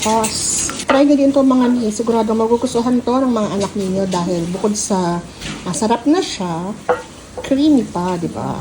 sauce. Try nyo din to mga ni. Sigurado magugustuhan to ng mga anak ninyo dahil bukod sa masarap na siya, creamy pa, di ba?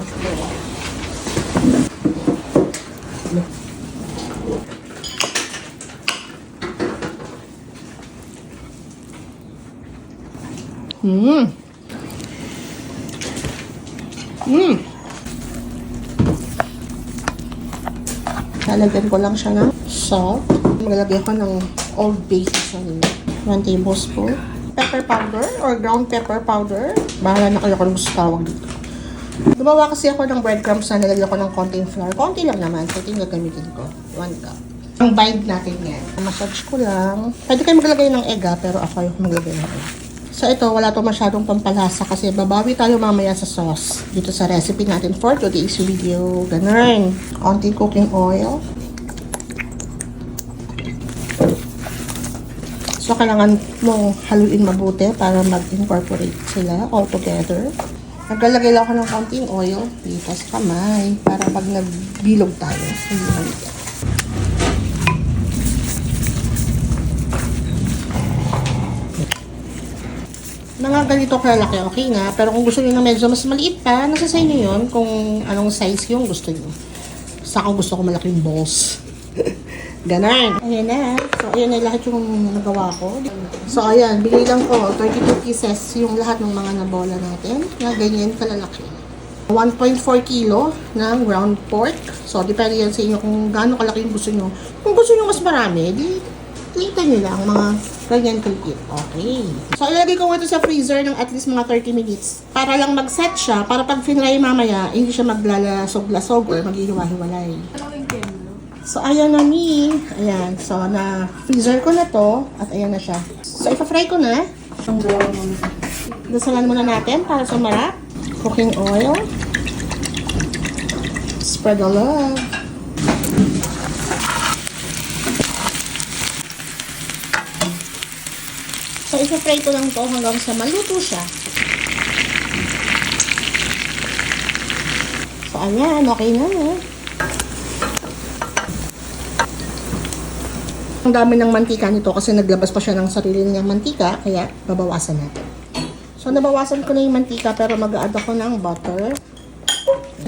Lalagyan ko lang siya ng salt. Maglagay ko ng Old Bay seasoning. 1 tablespoon. Pepper powder or ground pepper powder. Bahala na kayo kung gusto tawag dito. Gumawa kasi ako ng breadcrumbs na nilagyan ko ng konting flour. Konti lang naman. So, ito yung gagamitin ko. 1 cup. Ang bind natin yan. Massage ko lang. Pwede kayo maglagay ng egg pero ako yung maglagay ng egg. So ito, wala to masyadong pampalasa kasi babawi tayo mamaya sa sauce dito sa recipe natin for today's video. Ganun. Konting cooking oil. So kailangan mong haluin mabuti para mag-incorporate sila all together. Naglalagay lang ako ng konting oil dito sa kamay para pag nagbilog tayo, hindi maligyan. Mga ganito kalaki, okay na. Pero kung gusto niyo na medyo mas maliit pa, nasa sa inyo yun kung anong size yung gusto niyo. Sa akin gusto ko malaking balls. Ganon. Ayan na. So, ayan na lahat yung nagawa ko. So, ayan. Bigay lang ko 32 pieces yung lahat ng mga nabola natin. Na ganyan kalalaki. 1.4 kilo ng ground pork. So, depende yan sa inyo kung gaano kalaki yung gusto niyo. Kung gusto niyo mas marami, di litan nyo lang mga ganyan kulit. Okay. So, ilagay ko ito sa freezer ng at least mga 30 minutes. Para lang mag-set siya, para pag finry mamaya, hindi siya maglalasog-lasog or maghihiwa-hiwalay. So, ayan na ni. Ayan. So, na-freezer ko na to. At ayan na siya. So, ipa-fry ko na. Dasalan muna natin para sumarap. Cooking oil. Spread the love. So, ipa-fry ko lang to hanggang sa maluto siya. So, ayan. Okay na. Ang dami ng mantika nito kasi naglabas pa siya ng sarili niyang mantika. Kaya, babawasan natin. So, nabawasan ko na yung mantika pero mag-add ako ng butter.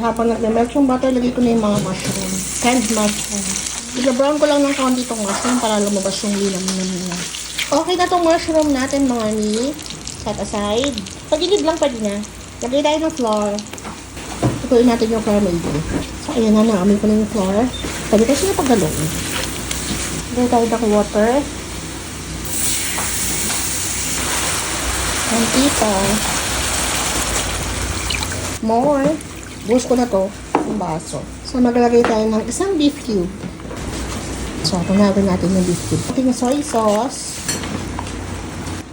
Habang nag-melt yung butter, lagay ko na yung mga mushroom. Canned mushroom. I-brown ko lang ng konti itong mushroom para lumabas yung linam niya. Okay na itong mushroom natin mga ni. Set aside. Pagilid lang pwede na. Lagay tayo ng flour. Tutuin natin yung caramel din. So, ayan na. Naamin ko na yung flour. Pwede kasi na paggalong. Lagay tayo ng water. And tita. More. Buhos ko na to. Yung baso. So, maglagay tayo ng isang beef cube. So, tunawin natin yung beef cube. Ating soy sauce.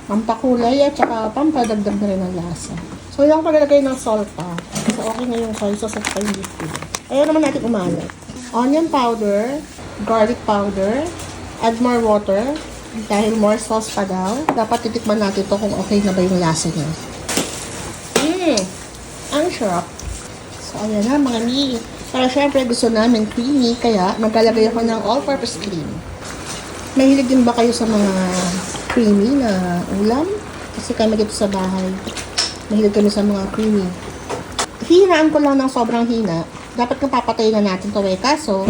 Pampakulay at saka pampadagdag na rin ng lasa. So, yung paglalagay ng salt pa. So, okay na yung soy sauce at saka yung beef cube. Ayaw naman natin umalat. Onion powder, garlic powder, add more water. Dahil more sauce pa daw, dapat titikman natin to kung okay na ba yung lasa niya. Ang sarap. So, ayan na mga mi. Para syempre gusto namin creamy, kaya maglalagay ako ng all-purpose cream. Mahilig din ba kayo sa mga creamy na ulam? Kasi kami dito sa bahay, mahilig kami sa mga creamy. Hihinaan ko lang ng sobrang hina. Dapat kung papatay na natin to kaso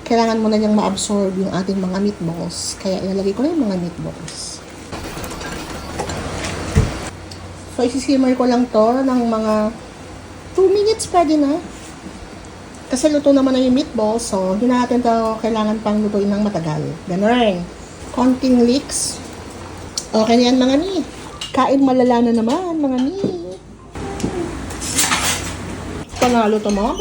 kailangan mo na niyang ma-absorb yung ating mga meatballs. Kaya ilalagay ko na yung mga meatballs. So, isisimmer ko lang to ng mga 2 minutes pwede na. Kasi luto naman na yung meatballs, so hindi natin to kailangan pang lutuin ng matagal. Ganun. Konting leeks. Okay na yan mga ni. Kain malala na naman mga ni. Panalo to mga.